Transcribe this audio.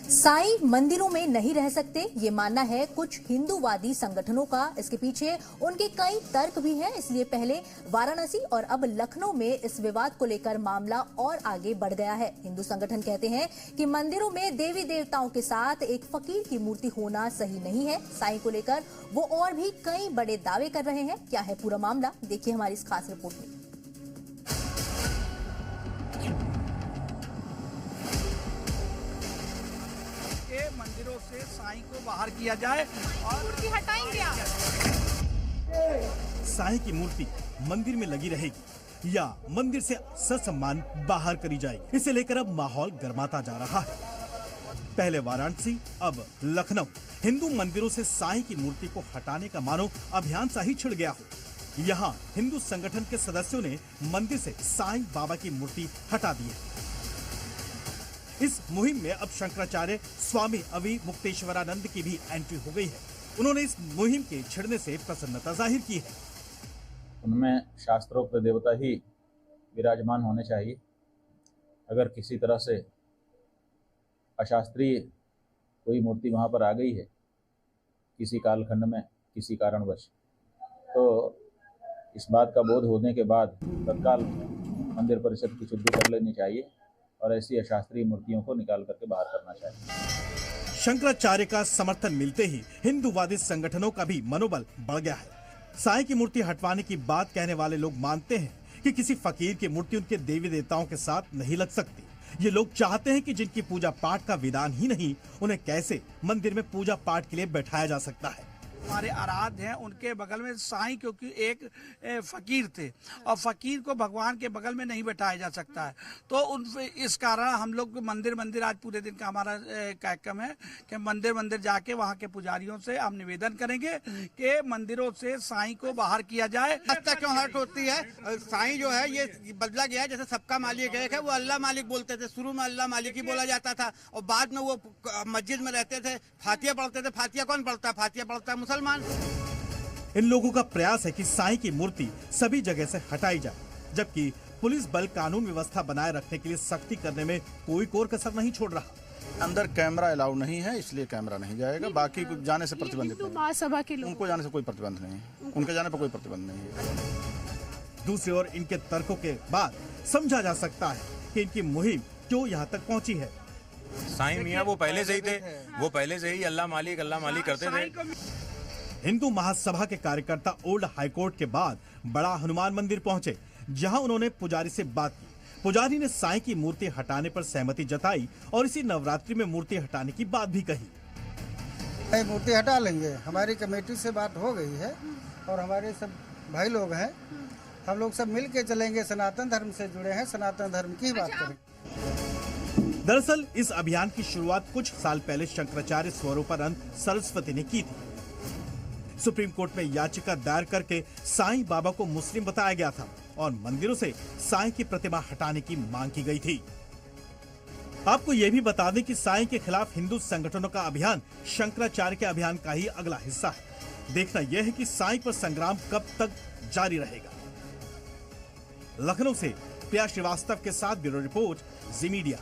साईं मंदिरों में नहीं रह सकते, ये मानना है कुछ हिंदूवादी संगठनों का। इसके पीछे उनके कई तर्क भी हैं। इसलिए पहले वाराणसी और अब लखनऊ में इस विवाद को लेकर मामला और आगे बढ़ गया है। हिंदू संगठन कहते हैं कि मंदिरों में देवी देवताओं के साथ एक फकीर की मूर्ति होना सही नहीं है। साईं को लेकर वो और भी कई बड़े दावे कर रहे हैं। क्या है पूरा मामला, देखिए हमारी इस खास रिपोर्ट में। मंदिरों से साईं को बाहर किया जाए और मूर्ति हटाएंगे आप। साईं की मूर्ति मंदिर में लगी रहेगी या मंदिर से ससम्मान बाहर करी जाएगी, इसे लेकर अब माहौल गर्माता जा रहा है। पहले वाराणसी, अब लखनऊ। हिंदू मंदिरों से साईं की मूर्ति को हटाने का मानो अभियान सा ही छिड़ गया हो। यहाँ हिंदू संगठन के सदस्यों ने मंदिर से साईं बाबा की मूर्ति हटा दी है। इस मुहिम में अब शंकराचार्य स्वामी अवि मुक्तेश्वरानंद की भी एंट्री हो गई है। उन्होंने इस मुहिम के छिड़ने से प्रसन्नता जाहिर की है। उनमें शास्त्रोक्त देवता ही विराजमान होने चाहिए। अगर किसी तरह से अशास्त्रीय कोई मूर्ति वहां पर आ गई है किसी कालखंड में किसी कारणवश, तो इस बात का बोध होने के बाद तत्काल मंदिर परिषद की शुद्धि कर लेनी चाहिए और ऐसी अशास्त्रीय मूर्तियों को निकाल करके बाहर करना चाहिए। शंकराचार्य का समर्थन मिलते ही हिंदूवादी संगठनों का भी मनोबल बढ़ गया है। साईं की मूर्ति हटवाने की बात कहने वाले लोग मानते हैं कि किसी फकीर की मूर्ति उनके देवी देवताओं के साथ नहीं लग सकती। ये लोग चाहते हैं कि जिनकी पूजा पाठ का विधान ही नहीं, उन्हें कैसे मंदिर में पूजा पाठ के लिए बैठाया जा सकता है। हमारे आराध्य हैं, उनके बगल में साईं क्योंकि एक फकीर थे और फकीर को भगवान के बगल में नहीं बैठाया जा सकता है। तो उन इस कारण हम लोग मंदिर आज पूरे दिन का हमारा कार्यक्रम है कि मंदिर जाके वहाँ के पुजारियों से हम निवेदन करेंगे कि मंदिरों से साईं को बाहर किया जाए। रास्ता क्यों हर्ट होती है? साईं जो है ये बदला गया है। जैसे सबका मालिक है, वो अल्लाह मालिक बोलते थे। शुरू में अल्लाह मालिक ही बोला जाता था और बाद में वो मस्जिद में रहते थे, फातिया पढ़ते थे। फातिया कौन पढ़ता है? फातिया पढ़ता है मुसलमान। इन लोगों का प्रयास है कि साईं की मूर्ति सभी जगह से हटाई जाए, जबकि पुलिस बल कानून व्यवस्था बनाए रखने के लिए सख्ती करने में कोई कोर कसर नहीं छोड़ रहा। अंदर कैमरा अलाउ नहीं है, इसलिए कैमरा नहीं जाएगा। बाकी जाने से प्रतिबंधित है। महासभा के लोग, उनको जाने से कोई प्रतिबंध नहीं है, उनके जाने पर कोई प्रतिबंध नहीं है। दूसरी ओर इनके तर्कों के बाद समझा जा सकता है कि इनकी मुहिम क्यों यहाँ तक पहुँची है। साईं मियाँ वो पहले से ही थे, वो पहले से ही अल्लाह मालिक करते थे। हिंदू महासभा के कार्यकर्ता ओल्ड हाईकोर्ट के बाद बड़ा हनुमान मंदिर पहुंचे, जहां उन्होंने पुजारी से बात की। पुजारी ने साईं की मूर्ति हटाने पर सहमति जताई और इसी नवरात्रि में मूर्ति हटाने की बात भी कही। मूर्ति हटा लेंगे, हमारी कमेटी से बात हो गई है और हमारे सब भाई लोग हैं, हम लोग सब मिल के चलेंगे। सनातन धर्म से जुड़े हैं, सनातन धर्म की बात करेंगे। दरअसल इस अभियान की शुरुआत कुछ साल पहले शंकराचार्य स्वरूपानंद सरस्वती ने की थी। सुप्रीम कोर्ट में याचिका दायर करके साईं बाबा को मुस्लिम बताया गया था और मंदिरों से साईं की प्रतिमा हटाने की मांग की गई थी। आपको यह भी बता दें कि साईं के खिलाफ हिंदू संगठनों का अभियान शंकराचार्य के अभियान का ही अगला हिस्सा है। देखना यह है कि साईं पर संग्राम कब तक जारी रहेगा। लखनऊ से प्रिया श्रीवास्तव के साथ ब्यूरो रिपोर्ट, जी मीडिया।